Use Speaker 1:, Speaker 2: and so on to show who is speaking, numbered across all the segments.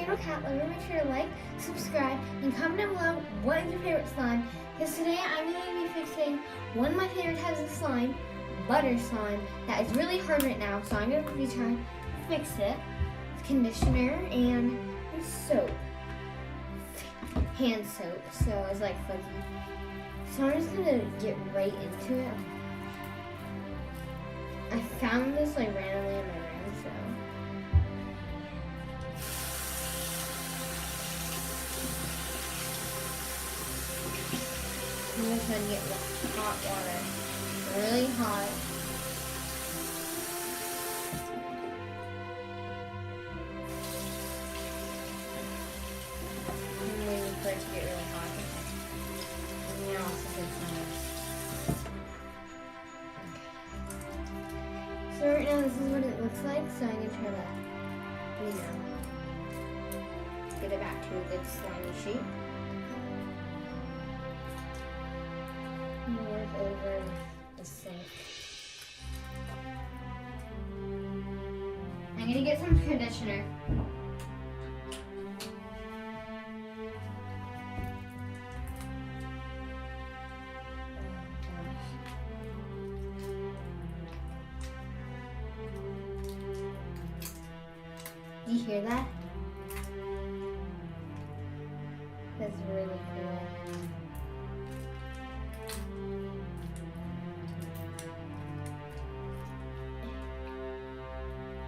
Speaker 1: channel Cat Lover. Make sure to like, subscribe, and comment down below what is your favorite slime. Because today I'm going to be fixing one of my favorite types of slime, butter slime, that is really hard right now. So I'm going to be trying to fix it with conditioner and soap, hand soap. So it's like fuzzy. So I'm just going to get right into it. I found this like randomly in my room, so. I'm just gonna get the hot water, really hot. I'm waiting for it to get really hot. And now it's a good time. So right now this is what it looks like, so I'm gonna try to, get it back to a good slimy shape. Work over the sink. I'm gonna get some conditioner. Do you hear that? That's really cool.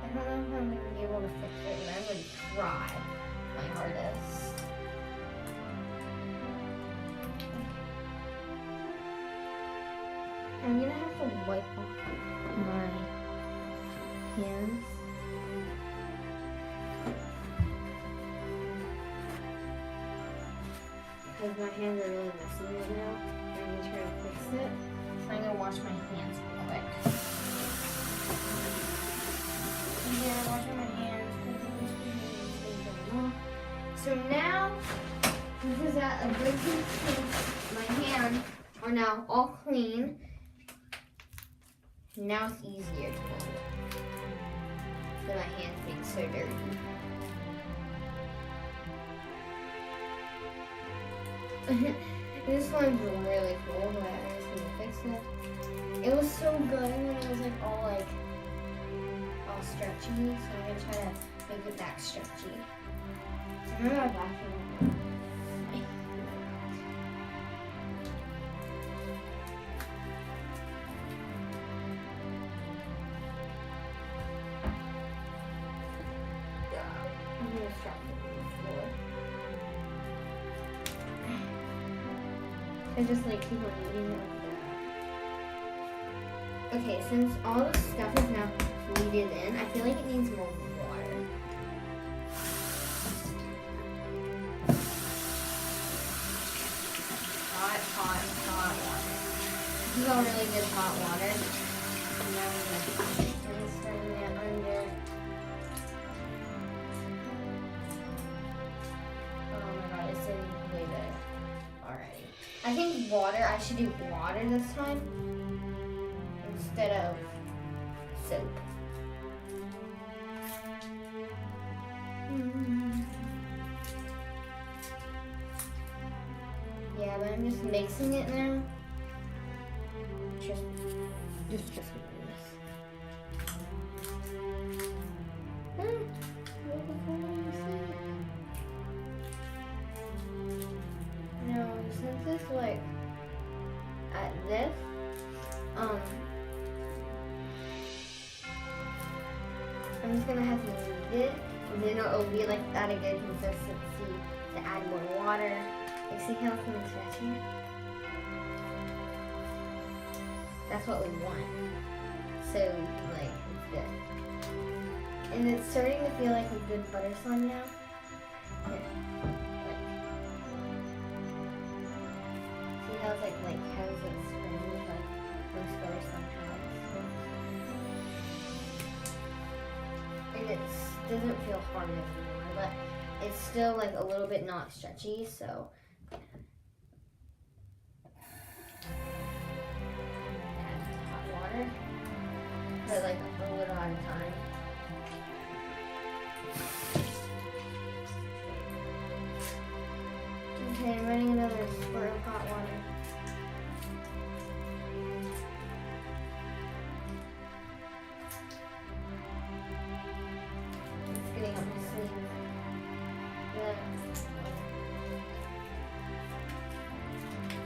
Speaker 1: I don't know if I'm going to be able to fix it, but I'm going to try my hardest. I'm going to have to wipe off my hands. Because my hands are really messy right now. I'm going to try to fix it. So I'm going to wash my hands real quick. Yeah, washing my hands. So now, this is at a good place. My hands are now all clean. Now it's easier to hold. So my hands being so dirty. This one's really cool, but I just need to fix it. It was so good when it was like all stretchy, so I'm gonna try to make it back stretchy. So I'm gonna go back I'm gonna start it on the floor. I just like keep on eating it like that. Okay, since all the stuff is now kneaded in, I feel like it needs more water. Hot water. This is all really good hot water. And now I'm just turning it under. Oh my god, it's getting way better already. I think water, I should do water this time instead of soap. Yeah, but I'm just mixing it now. Just this. No, since it's like at this, I'm just gonna have to knead it, and then it'll be like at a good consistency to add more water. Like, see how it's coming stretchy? That's what we want. So, like, it's good. And it's starting to feel like a good butter slime now. Here, like, see how it's like how it's like spreading like most butter slime has. And it doesn't feel hard anymore, but it's still like a little bit not stretchy, so. Add hot water. Put like a little at a time.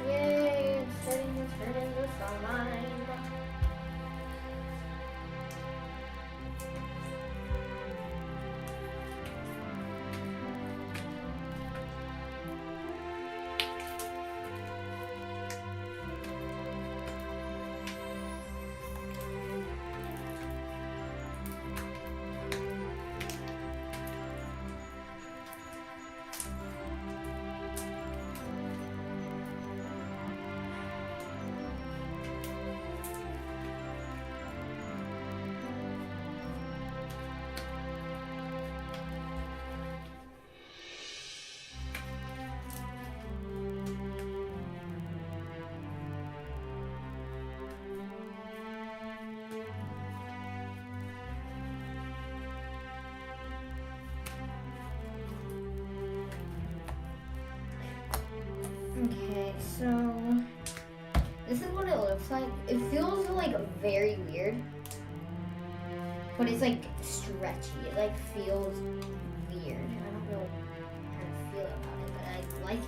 Speaker 1: Yay, it's starting to turn into slime. Okay, so this is what it looks like. It feels like very weird, but it's like stretchy. It like feels weird. I don't know how to feel about it, but I like it.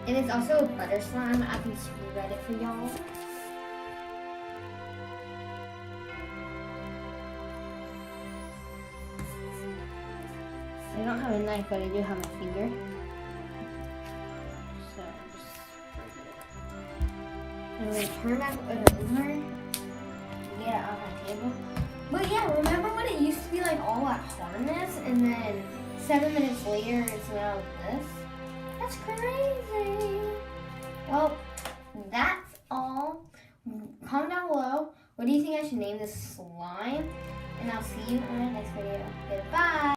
Speaker 1: And it's also a butter slime. I can spread it for y'all. I don't have a knife, but I do have my finger. So just spread it. I'm going to turn back over and get it off my table. But yeah, remember when it used to be like all that hardness, and then 7 minutes later it's now this? That's crazy. Well, that's all. Comment down below. What do you think I should name this slime? And I'll see you in the next video. Goodbye.